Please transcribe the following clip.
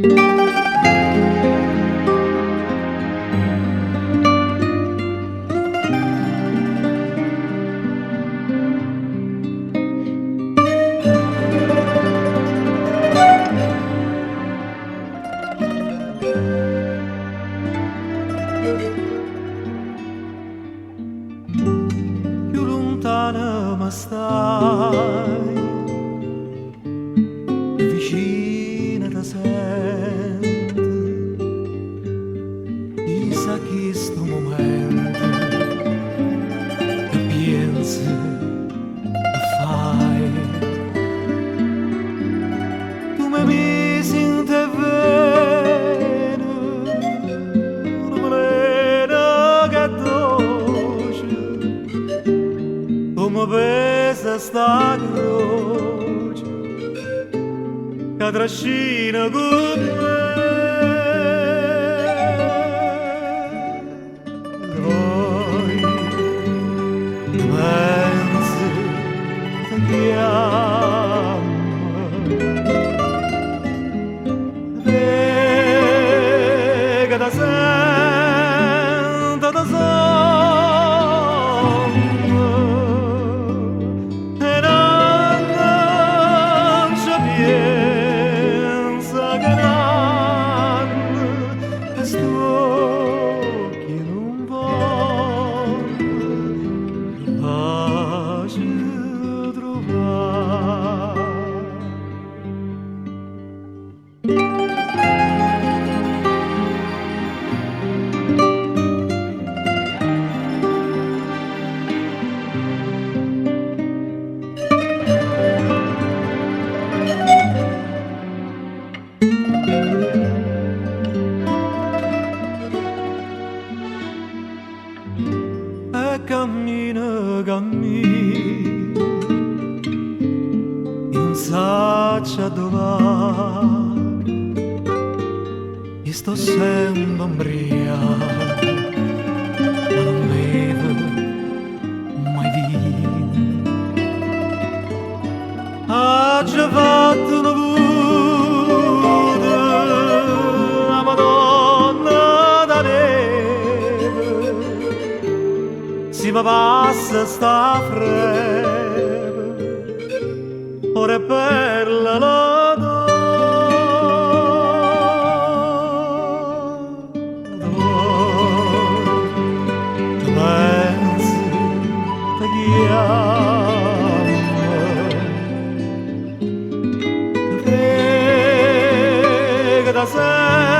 Più lontana ma stai, più vicina da sento. Chissà chi sto momento che pensi e fai. Tu mi misi in te vene, una velena che dolce, come pesa sta croce che trascina con me. Poi pensi ti chiama, che da sento da sonno e non ci pensa che nanno e sto che non voglio pace trovare. E cammina, cammina, non sa dove, e sto sempre ubriaco, ma non bevo mai vino. Ha già fatto una vuota, la Madonna da neve, si mi passa sta freve, ora è per la do. Pensi ti chiama, che frega da sé.